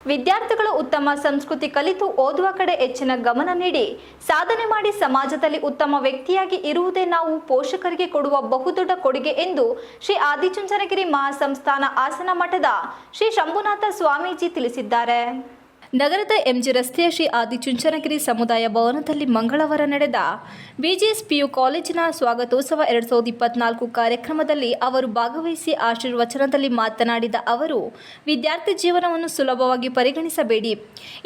ವಿದ್ಯಾರ್ಥಿಗಳು ಉತ್ತಮ ಸಂಸ್ಕೃತಿ ಕಲಿತು ಓದುವ ಕಡೆ ಹೆಚ್ಚಿನ ಗಮನ ನೀಡಿ ಸಾಧನೆ ಮಾಡಿ ಸಮಾಜದಲ್ಲಿ ಉತ್ತಮ ವ್ಯಕ್ತಿಯಾಗಿ ಇರುವುದೇ ನಾವು ಪೋಷಕರಿಗೆ ಕೊಡುವ ಬಹುದೊಡ್ಡ ಕೊಡುಗೆ ಎಂದು ಶ್ರೀ ಆದಿಚುಂಚನಗಿರಿ ಮಹಾಸಂಸ್ಥಾನ ಹಾಸನ ಮಠದ ಶ್ರೀ ಶಂಭುನಾಥ ಸ್ವಾಮೀಜಿ ತಿಳಿಸಿದ್ದಾರೆ. ನಗರದ ಎಂಜಿ ರಸ್ತೆಯ ಶ್ರೀ ಆದಿಚುಂಚನಗಿರಿ ಸಮುದಾಯ ಭವನದಲ್ಲಿ ಮಂಗಳವಾರ ನಡೆದ ಬಿಜಿಎಸ್ ಪಿಯು ಕಾಲೇಜಿನ ಸ್ವಾಗತೋತ್ಸವ 2024 ಕಾರ್ಯಕ್ರಮದಲ್ಲಿ ಅವರು ಭಾಗವಹಿಸಿ ಆಶೀರ್ವಚನದಲ್ಲಿ ಮಾತನಾಡಿದ ಅವರು, ವಿದ್ಯಾರ್ಥಿ ಜೀವನವನ್ನು ಸುಲಭವಾಗಿ ಪರಿಗಣಿಸಬೇಡಿ.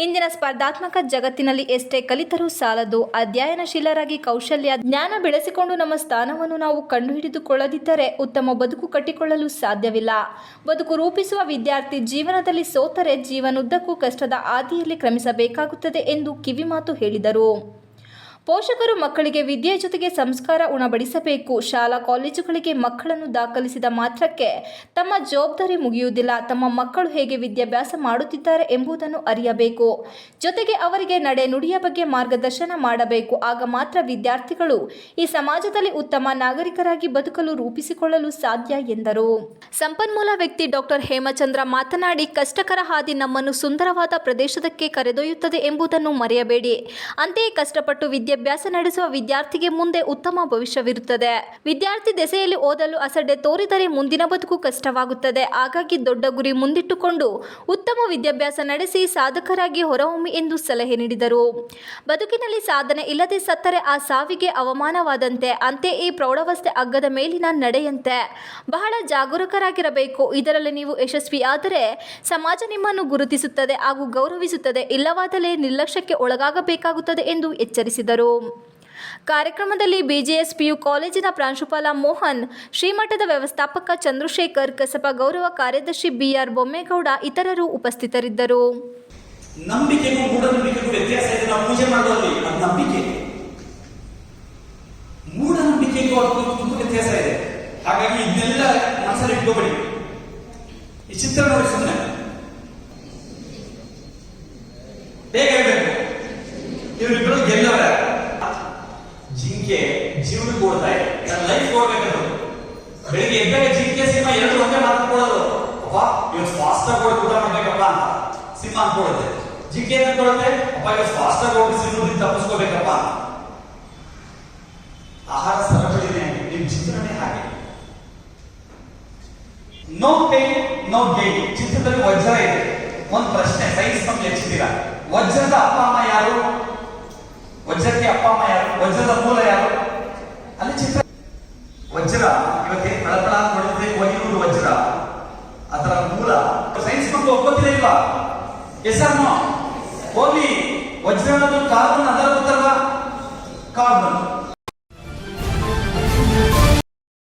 ಇಂದಿನ ಸ್ಪರ್ಧಾತ್ಮಕ ಜಗತ್ತಿನಲ್ಲಿ ಎಷ್ಟೇ ಕಲಿತರೂ ಸಾಲದು. ಅಧ್ಯಯನಶೀಲರಾಗಿ ಕೌಶಲ್ಯ ಜ್ಞಾನ ಬೆಳೆಸಿಕೊಂಡು ನಮ್ಮ ಸ್ಥಾನವನ್ನು ನಾವು ಕಂಡುಹಿಡಿದುಕೊಳ್ಳದಿದ್ದರೆ ಉತ್ತಮ ಬದುಕು ಕಟ್ಟಿಕೊಳ್ಳಲು ಸಾಧ್ಯವಿಲ್ಲ. ಬದುಕು ರೂಪಿಸುವ ವಿದ್ಯಾರ್ಥಿ ಜೀವನದಲ್ಲಿ ಸೋತರೆ ಜೀವನದುದ್ದಕ್ಕೂ ಕಷ್ಟದ ಹಾದಿಯಲ್ಲಿ ಕ್ರಮಿಸಬೇಕಾಗುತ್ತದೆ ಎಂದು ಕಿವಿಮಾತು ಹೇಳಿದರು. ಪೋಷಕರು ಮಕ್ಕಳಿಗೆ ವಿದ್ಯೆಯ ಜೊತೆಗೆ ಸಂಸ್ಕಾರ ಉಣಬಡಿಸಬೇಕು. ಶಾಲಾ ಕಾಲೇಜುಗಳಿಗೆ ಮಕ್ಕಳನ್ನು ದಾಖಲಿಸಿದ ಮಾತ್ರಕ್ಕೆ ತಮ್ಮ ಜವಾಬ್ದಾರಿ ಮುಗಿಯುವುದಿಲ್ಲ. ತಮ್ಮ ಮಕ್ಕಳು ಹೇಗೆ ವಿದ್ಯಾಭ್ಯಾಸ ಮಾಡುತ್ತಿದ್ದಾರೆ ಎಂಬುದನ್ನು ಅರಿಯಬೇಕು. ಜೊತೆಗೆ ಅವರಿಗೆ ನಡೆ ನುಡಿಯ ಬಗ್ಗೆ ಮಾರ್ಗದರ್ಶನ ಮಾಡಬೇಕು. ಆಗ ಮಾತ್ರ ವಿದ್ಯಾರ್ಥಿಗಳು ಈ ಸಮಾಜದಲ್ಲಿ ಉತ್ತಮ ನಾಗರಿಕರಾಗಿ ಬದುಕಲು ರೂಪಿಸಿಕೊಳ್ಳಲು ಸಾಧ್ಯ ಎಂದರು. ಸಂಪನ್ಮೂಲ ವ್ಯಕ್ತಿ ಡಾಕ್ಟರ್ ಹೇಮಚಂದ್ರ ಮಾತನಾಡಿ, ಕಷ್ಟಕರ ಹಾದಿ ನಮ್ಮನ್ನು ಸುಂದರವಾದ ಪ್ರದೇಶದಕ್ಕೆ ಕರೆದೊಯ್ಯುತ್ತದೆ ಎಂಬುದನ್ನು ಮರೆಯಬೇಡಿ. ಅಂತೆಯೇ ಕಷ್ಟಪಟ್ಟು ವಿದ್ಯಾಭ್ಯಾಸ ನಡೆಸುವ ವಿದ್ಯಾರ್ಥಿಗೆ ಮುಂದೆ ಉತ್ತಮ ಭವಿಷ್ಯವಿರುತ್ತದೆ. ವಿದ್ಯಾರ್ಥಿ ದೆಸೆಯಲ್ಲಿ ಓದಲು ಅಸಡ್ಡೆ ತೋರಿದರೆ ಮುಂದಿನ ಬದುಕು ಕಷ್ಟವಾಗುತ್ತದೆ. ಹಾಗಾಗಿ ದೊಡ್ಡ ಗುರಿ ಮುಂದಿಟ್ಟುಕೊಂಡು ಉತ್ತಮ ವಿದ್ಯಾಭ್ಯಾಸ ನಡೆಸಿ ಸಾಧಕರಾಗಿ ಹೊರಹೊಮ್ಮಿ ಎಂದು ಸಲಹೆ ನೀಡಿದರು. ಬದುಕಿನಲ್ಲಿ ಸಾಧನೆ ಇಲ್ಲದೆ ಸತ್ತರೆ ಆ ಸಾವಿಗೆ ಅವಮಾನವಾದಂತೆ. ಅಂತೆಯೇ ಈ ಪ್ರೌಢಾವಸ್ಥೆ ಹಗ್ಗದ ಮೇಲಿನ ನಡೆಯಂತೆ. ಬಹಳ ಜಾಗರೂಕರಾಗಿರಬೇಕು. ಇದರಲ್ಲಿ ನೀವು ಯಶಸ್ವಿಯಾದರೆ ಸಮಾಜ ನಿಮ್ಮನ್ನು ಗುರುತಿಸುತ್ತದೆ ಹಾಗೂ ಗೌರವಿಸುತ್ತದೆ. ಇಲ್ಲವಾದರೆ ನಿರ್ಲಕ್ಷ್ಯಕ್ಕೆ ಒಳಗಾಗಬೇಕಾಗುತ್ತದೆ ಎಂದು ಎಚ್ಚರಿಸಿದರು. ಕಾರ್ಯಕ್ರಮದಲ್ಲಿ ಬಿಜಿಎಸ್ ಪಿಯು ಕಾಲೇಜಿನ ಪ್ರಾಂಶುಪಾಲ ಮೋಹನ್, ಶ್ರೀಮಠದ ವ್ಯವಸ್ಥಾಪಕ ಚಂದ್ರಶೇಖರ್, ಕಸಬಾ ಗೌರವ ಕಾರ್ಯದರ್ಶಿ ಬಿಆರ್ ಬೊಮ್ಮೇಗೌಡ ಇತರರು ಉಪಸ್ಥಿತರಿದ್ದರು. ನಂಬಿಕೆಗೂ ಮೂಢನಂಬಿಕೆಗೂ ವ್ಯತ್ಯಾಸ ಇದೆ. ನಾವು ಪೂಜೆ ಮಾಡೋದ್ರಲ್ಲಿ ಅದು ನಂಬಿಕೆ, ಮೂಢನಂಬಿಕೆಗೂ ಅದಕ್ಕೂ ತುಂಬಾ ವ್ಯತ್ಯಾಸ ಇದೆ. ಹಾಗಾಗಿ ಇದನ್ನೆಲ್ಲ ಮನಸ್ಸಲ್ಲಿ ಇಟ್ಕೋಬೇಡಿ. ಈ ಚಿತ್ರ ನೋಡಿ, ಸುಮ್ಮನೆ ಹೇಗಿರಬೇಕು, ಇವರಿಬ್ಬರು ಗೆಲ್ಲವರ. ಜಿಂಕೆ ಜೀವನಕ್ಕೆ ಓಡ್ತಾ ಇದೆ, ನನ್ನ ಲೈಫ್ ಓಡ್ಬೇಕಂದ್ರು. ಬೆಳಿಗ್ಗೆ ಎದ್ದಾಗ ಜಿಂಕೆ ಸಿಂಹ ಎರಡು ಒಂದೇ ಮಾತಾಡ್ಕೊಳ್ಳೋದು. ಅಪ್ಪ ಇವತ್ತು ಫಾಸ್ಟ್ ಆಗಿ ಓಡಿ ಊಟ ಮಾಡ್ಬೇಕಪ್ಪ ಅಂತ ಸಿಂಹ ಅನ್ಕೊಳ್ಳುತ್ತೆ. ಜಿಂಕೆ ಅನ್ಕೊಳ್ಳುತ್ತೆ, ಅಪ್ಪ ಇವತ್ತು ಫಾಸ್ಟ್ ಆಗಿ ಓಡಿ ಸಿಂಹದಿಂದ ತಪ್ಪಿಸ್ಕೋಬೇಕಪ್ಪ. ಆಹಾರ ಸರಪಳಿನೇ ನಿಮ್ ಚಿತ್ರನೇ ಹಾಗೆ. No pain no gain. ಚಿತ್ರದಲ್ಲಿ ವಜ್ರ ಇದೆ. ಒಂದು ಪ್ರಶ್ನೆ, ಸೈನ್ಸ್ ನಮ್ಗೆ ಹೆಚ್ಚಿದ್ದೀರಾ, ವಜ್ರದ ಅಪ್ಪ ಅಮ್ಮ ಯಾರು? ವಜ್ರಕ್ಕೆ ಅಪ್ಪ ಅಮ್ಮ ಯಾರು? ವಜ್ರದ ಮೂಲ ಯಾರು? ಅಲ್ಲಿ ಚಿತ್ರ. ವಜ್ರ ಇವತ್ತೇನು ಫಳಫಳ ಹೊಡೆದಿದೆ, 100 ವಜ್ರ, ಅದರ ಮೂಲ ಸೈನ್ಸ್ ಮಕ್ಕಳು ಒಪ್ಪತ್ತಿಲ್ಲ ಇಲ್ವಾ? ಎಸ್ಆರ್ನೋ ಹೋಗ್ಲಿ. ವಜ್ರ ಅನ್ನೋದು ಕಾರ್ಬನ್, ಅದರ ಗೊತ್ತಲ್ವಾ? ಕಾರ್ಬನ್